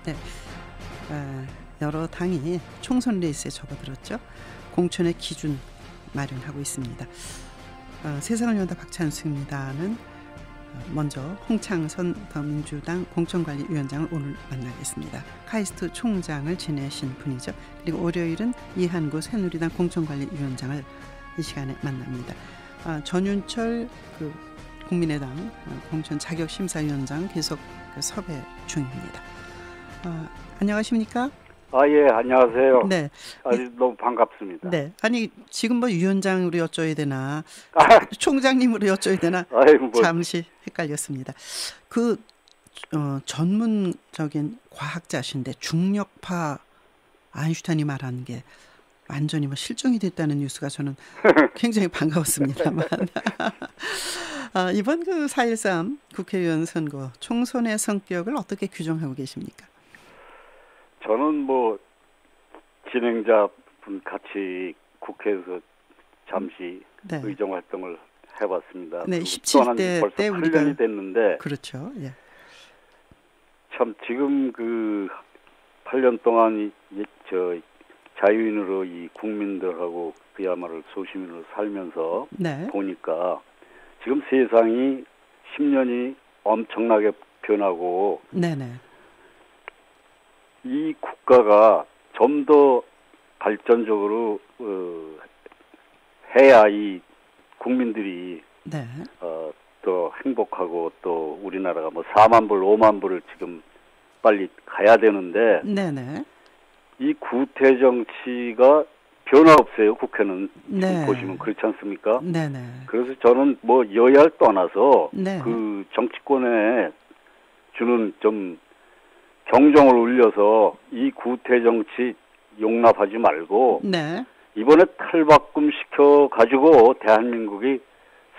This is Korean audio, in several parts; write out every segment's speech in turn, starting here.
네, 여러 당이 총선 레이스에 접어들었죠. 공천의 기준 마련하고 있습니다. 세상을 연다 박찬수입니다는 먼저 홍창선 더민주당 공천관리위원장을 오늘 만나겠습니다. 카이스트 총장을 지내신 분이죠. 그리고 월요일은 이한구 새누리당 공천관리위원장을 이 시간에 만납니다. 전윤철 국민의당 공천 자격심사위원장 계속 섭외 중입니다. 안녕하십니까? 예, 안녕하세요. 네. 너무 반갑습니다. 네. 아니, 지금 뭐 위원장으로 여쭤야 되나, 총장님으로 여쭤야 되나, 잠시 헷갈렸습니다. 전문적인 과학자신데 중력파 아인슈타인이 말하는 게 완전히 뭐 실종이 됐다는 뉴스가 저는 굉장히 반가웠습니다만. 이번 4.13 국회의원 선거 총선의 성격을 어떻게 규정하고 계십니까? 저는 진행자분 같이 국회에서 잠시 네. 의정 활동을 해봤습니다. 네, 17대 벌써 때 8년이 됐는데, 그렇죠. 예. 참 지금 8년 동안 자유인으로 이 국민들하고 그야말로 소시민으로 살면서 네. 보니까 지금 세상이 10년이 엄청나게 변하고, 네네. 이 국가가 좀 더 발전적으로 해야 이 국민들이 네. 더 행복하고 또 우리나라가 4만 불, 5만 불을 지금 빨리 가야 되는데, 네네. 이 구태 정치가 변화 없어요. 국회는 지금 네. 보시면 그렇지 않습니까? 네네. 그래서 저는 여야를 떠나서 네. 정치권에 주는 좀 경종을 울려서 이 구태 정치 용납하지 말고, 네. 이번에 탈바꿈 시켜가지고 대한민국이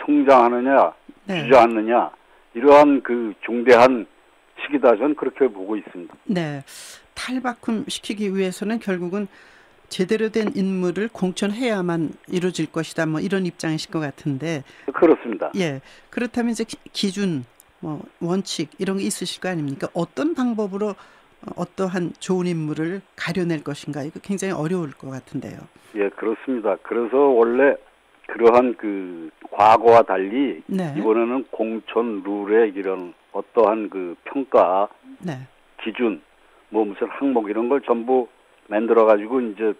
성장하느냐, 네. 주저앉느냐, 이러한 중대한 시기다. 저는 그렇게 보고 있습니다. 네. 탈바꿈 시키기 위해서는 결국은 제대로 된 인물을 공천해야만 이루어질 것이다. 이런 입장이실 것 같은데. 그렇습니다. 예. 그렇다면 이제 기준, 원칙 이런 게 있으실 거 아닙니까? 어떤 방법으로 어떠한 좋은 인물을 가려낼 것인가? 이거 굉장히 어려울 것 같은데요. 예, 그렇습니다. 그래서 원래 그러한 과거와 달리, 네. 이번에는 공천 룰에 이런 어떠한 평가 네. 기준, 무슨 항목 이런 걸 전부 만들어 가지고 이제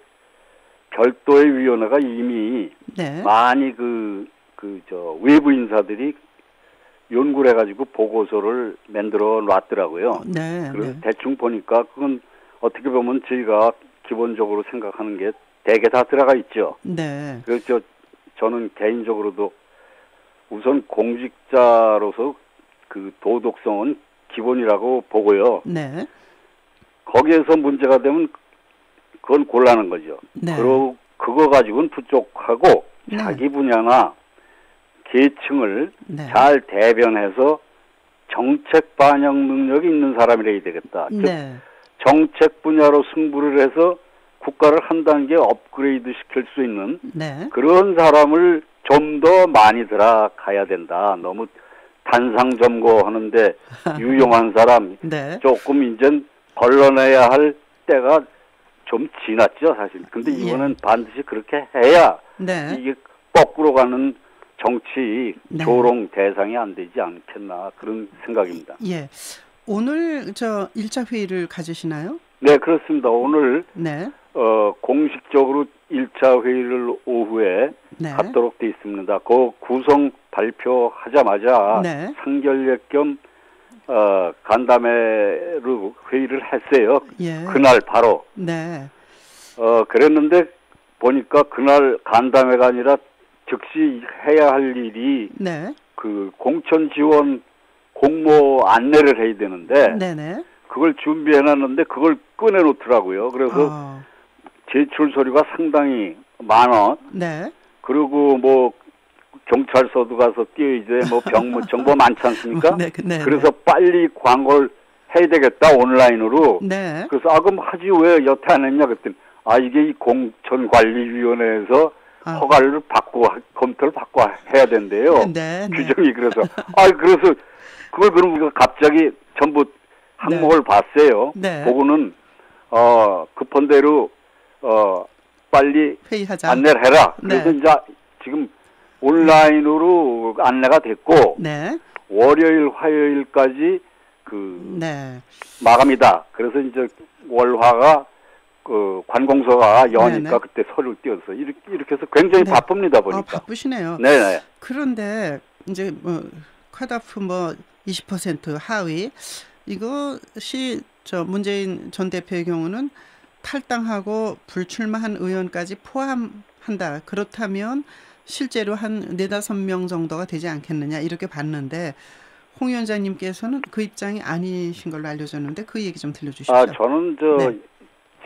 별도의 위원회가 이미 네. 많이 외부 인사들이 연구를 해가지고 보고서를 만들어 놨더라고요. 네. 그래서 네. 대충 보니까 그건 어떻게 보면 저희가 기본적으로 생각하는 게 대개 다 들어가 있죠. 네. 그래서 저는 개인적으로도 우선 공직자로서 도덕성은 기본이라고 보고요. 네. 거기에서 문제가 되면 그건 곤란한 거죠. 네. 그거 가지고는 부족하고, 네. 자기 분야나 계층을 네. 잘 대변해서 정책 반영 능력이 있는 사람이라야 되겠다. 즉 네. 정책 분야로 승부를 해서 국가를 한 단계 업그레이드 시킬 수 있는 네. 그런 사람을 좀 더 많이 들어가야 된다. 너무 단상점거하는데 유용한 사람, 네. 조금 이젠 걸러내야 할 때가 좀 지났죠, 사실. 근데 이번엔 예. 반드시 그렇게 해야 네. 이게 거꾸로 가는 정치 네. 조롱 대상이 안 되지 않겠나, 그런 생각입니다. 예. 오늘 1차 회의를 가지시나요? 네, 그렇습니다. 오늘 네. 공식적으로 1차 회의를 오후에 네. 갖도록 돼 있습니다. 그 구성 발표하자마자 네. 상견례 겸 간담회로 회의를 했어요. 예. 그날 바로. 네. 그랬는데 보니까 그날 간담회가 아니라 즉시 해야 할 일이 네. 공천 지원 공모 안내를 해야 되는데, 네네. 그걸 준비해놨는데 그걸 꺼내놓더라고요. 그래서 제출 서류가 상당히 많아. 네. 그리고 경찰서도 가서 뛰어야지, 병무청 많지 않습니까? 네, 네, 그래서 빨리 광고를 해야 되겠다, 온라인으로. 네. 그래서 그럼 하지 왜 여태 안 했냐 그랬더니, 이게 이 공천관리위원회에서 허가를 받고 검토를 받고 해야 된대요. 네, 네. 규정이. 그래서 그래서 그걸 그럼 우리가 갑자기 전부 항목을 봤어요. 네. 보고는 급한 대로 빨리 회의하자. 안내를 해라. 그래서 네. 이제 지금 온라인으로 안내가 됐고 네. 월요일, 화요일까지 네. 마감이다. 그래서 이제 월화가 관공서가 여니까 네네. 그때 서류를 띄워서 이렇게 해서 굉장히 네. 바쁩니다 보니까. 바쁘시네요. 네네. 그런데 이제 뭐 컷오프 뭐 20% 하위 이것이 문재인 전 대표의 경우는 탈당하고 불출마한 의원까지 포함한다. 그렇다면 실제로 한 4-5명 정도가 되지 않겠느냐 이렇게 봤는데 홍 위원장님께서는 그 입장이 아니신 걸로 알려졌는데 그 얘기 좀 들려주십시오. 저는 네.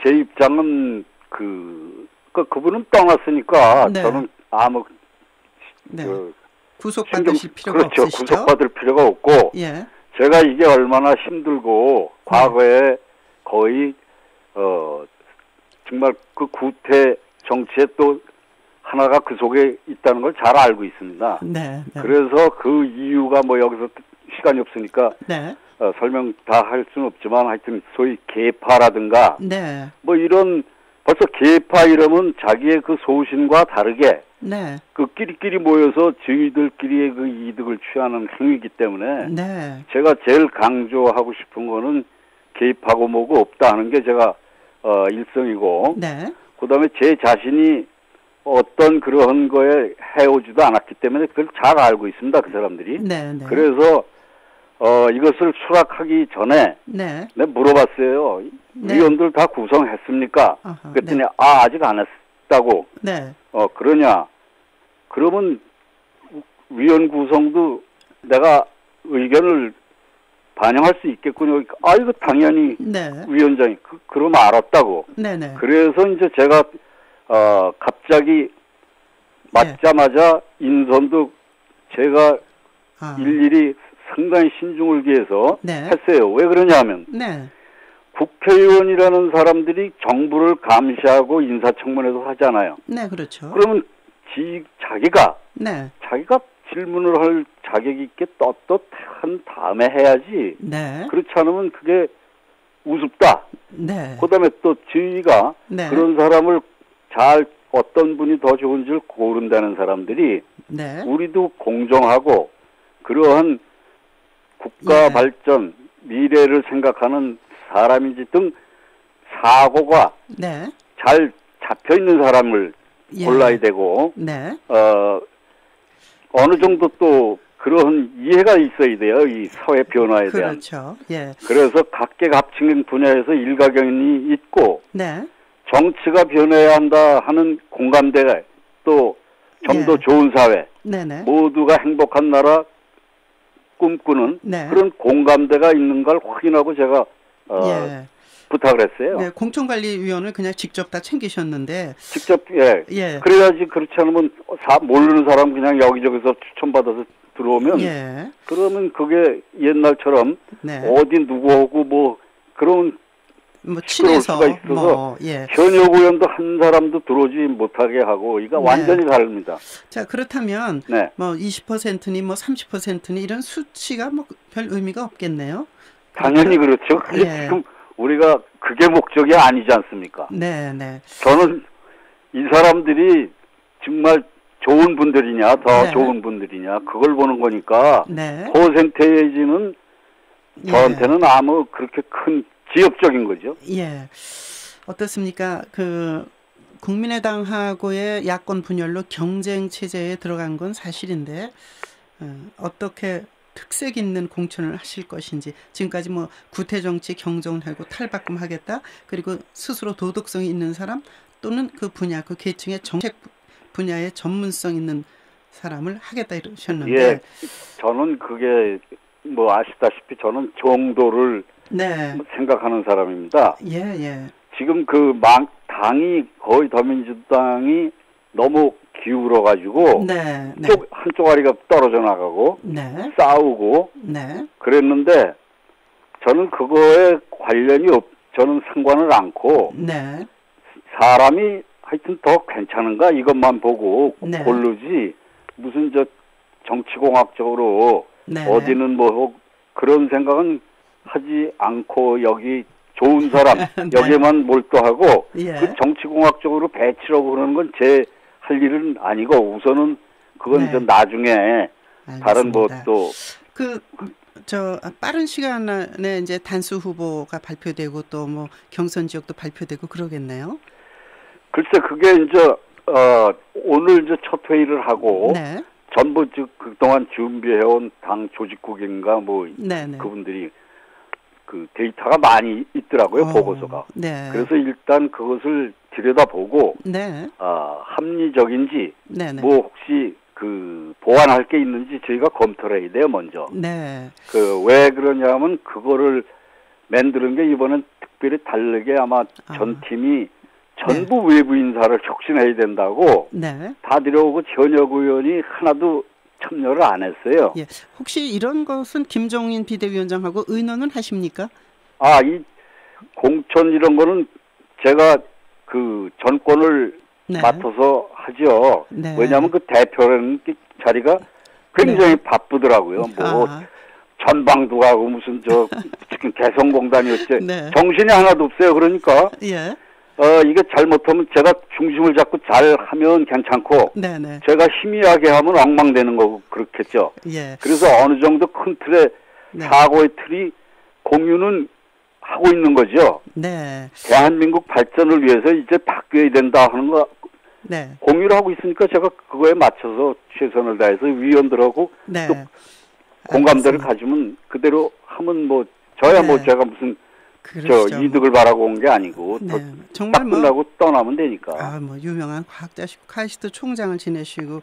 제 입장은 그분은 떠났으니까 네. 저는 아무 네. 구속받으실 필요가 그렇죠. 없으시죠? 구속받을 필요가 없고 예. 제가 이게 얼마나 힘들고 과거에 거의 정말 그 구태 정치에 또 하나가 그 속에 있다는 걸 잘 알고 있습니다. 네. 네. 그래서 그 이유가 뭐 여기서 시간이 없으니까 네. 설명 다 할 수는 없지만 하여튼 소위 계파라든가 네. 뭐 이런 벌써 계파 이러면 자기의 그 소신과 다르게 네. 그 끼리끼리 모여서 저희들끼리의 그 이득을 취하는 행위이기 때문에 네. 제가 제일 강조하고 싶은 거는 개입하고 뭐고 없다 하는 게 제가 일성이고 네. 그다음에 제 자신이 어떤 그런 거에 해오지도 않았기 때문에 그걸 잘 알고 있습니다. 그 사람들이. 네. 네. 그래서 이것을 수락하기 전에 네. 내가 물어봤어요. 네. 위원들 다 구성했습니까? 아하, 그랬더니 네. 아직 안 했다고. 네. 그러냐? 그러면 위원 구성도 내가 의견을 반영할 수 있겠군요. 이거 당연히 네. 위원장이 그러면 알았다고. 네네. 그래서 이제 제가 갑자기 맞자마자 인선도 제가 일일이 상당히 신중을 기해서 네. 했어요. 왜 그러냐면 네. 국회의원이라는 사람들이 정부를 감시하고 인사청문회도 하잖아요. 네, 그렇죠. 그러면 자기가 질문을 할 자격이 있게 떳떳한 다음에 해야지. 네. 그렇지 않으면 그게 우습다. 네. 그다음에 또 저희가 네. 그런 사람을 어떤 분이 더 좋은지를 고른다는 사람들이 네. 우리도 공정하고 그러한 국가 예. 발전, 미래를 생각하는 사람인지 등 사고가 네. 잘 잡혀 있는 사람을 예. 골라야 되고 네. 어느 정도 또 그런 이해가 있어야 돼요. 이 사회 변화에 대한. 그렇죠. 예. 그래서 각계각층 분야에서 일가견이 있고 네. 정치가 변해야 한다 하는 공감대가 또 좀 더 예. 좋은 사회, 네네. 모두가 행복한 나라 꿈꾸는 네. 그런 공감대가 있는 걸 확인하고 제가 예. 부탁을 했어요. 네, 공천관리위원을 그냥 직접 다 챙기셨는데. 직접 예. 그래야지 그렇지 않으면 모르는 사람 그냥 여기저기서 추천받아서 들어오면 예. 그러면 그게 옛날처럼 네. 어디 누구하고 뭐 그런 뭐 친해서 수가 있어서 예. 현역 의원도 한 사람도 들어오지 못하게 하고 이거 네. 완전히 다릅니다. 자, 그렇다면 네. 뭐 20%니 뭐 30%니 이런 수치가 뭐 별 의미가 없겠네요. 당연히 그렇죠. 그게 예. 지금 우리가 그게 목적이 아니지 않습니까? 네, 네. 저는 이 사람들이 정말 좋은 분들이냐 더 네. 좋은 분들이냐 그걸 보는 거니까 네. 퍼센테이지는 예. 저한테는 아무 그렇게 큰 지역적인 거죠. 예. 어떻습니까? 국민의당하고의 야권 분열로 경쟁 체제에 들어간 건 사실인데 어떻게 특색 있는 공천을 하실 것인지 지금까지 뭐 구태정치 경정하고 탈바꿈하겠다 그리고 스스로 도덕성이 있는 사람 또는 그 분야 그 계층의 정책 분야에 전문성 있는 사람을 하겠다 이러셨는데 예, 저는 그게 뭐 아시다시피 저는 정도를 네. 생각하는 사람입니다. 예, 예. 지금 당이 거의 더민주당이 너무 기울어가지고 네, 네. 한 쪼가리가 떨어져 나가고 네. 싸우고 네. 그랬는데 저는 그거에 저는 상관을 않고 네. 사람이 하여튼 더 괜찮은가 이것만 보고 네. 고르지 무슨 정치공학적으로 네. 어디는 뭐 그런 생각은 하지 않고 여기 좋은 사람 네. 여기에만 몰두하고 예. 그 정치공학적으로 배치라고 그러는 건 제 할 일은 아니고 우선은 그건 네. 이제 나중에 다른 뭐 알겠습니다. 또 빠른 시간 안에 이제 단수 후보가 발표되고 또 뭐 경선 지역도 발표되고 그러겠네요. 글쎄 그게 이제 오늘 이제 첫 회의를 하고 네. 전부 그동안 준비해온 당 조직국인가 뭐 네네. 그분들이 그 데이터가 많이 있더라고요 보고서가. 네. 그래서 일단 그것을 들여다보고 네. 합리적인지 네네. 뭐 혹시 그 보완할 게 있는지 저희가 검토를 해야 돼요 먼저. 네. 그 왜 그러냐면 그거를 만드는 게 이번엔 특별히 다르게 아마 전 팀이 전부 외부 인사를 혁신해야 된다고 네. 다 들여오고 전역 의원이 하나도 참여를 안 했어요. 예. 혹시 이런 것은 김종인 비대위원장하고 의논은 하십니까? 이 공천 이런 거는 제가 그 전권을 네. 맡아서 하죠. 네. 왜냐하면 그 대표라는 그 자리가 굉장히 바쁘더라고요. 뭐 전방도 가고 무슨 지금 개성공단이었지. 네. 정신이 하나도 없어요. 그러니까 예. 이게 잘못하면 제가 중심을 잡고 잘하면 괜찮고 네네. 제가 희미하게 하면 엉망되는 거고 그렇겠죠. 예. 그래서 어느 정도 큰 틀의 사고의 틀이 공유는 하고 있는 거죠. 네. 대한민국 발전을 위해서 이제 바뀌어야 된다 하는 거 네. 공유를 하고 있으니까 제가 그거에 맞춰서 최선을 다해서 위원들하고 네. 또 공감대를 가지면 그대로 하면 뭐 저야 뭐 제가 무슨 그러시죠. 이득을 바라고 온 게 아니고 네. 딱 정말 끝나고 떠나면 되니까. 유명한 과학자시고 카이스트 총장을 지내시고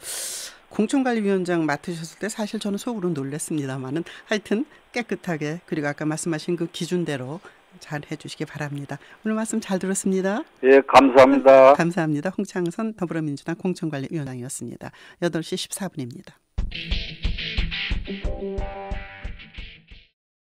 공천관리위원장 맡으셨을 때 사실 저는 속으로 놀랐습니다만은 하여튼 깨끗하게 그리고 아까 말씀하신 그 기준대로 잘 해주시기 바랍니다. 오늘 말씀 잘 들었습니다. 예, 감사합니다. 감사합니다. 홍창선 더불어민주당 공천관리위원장이었습니다. 8시 14분입니다.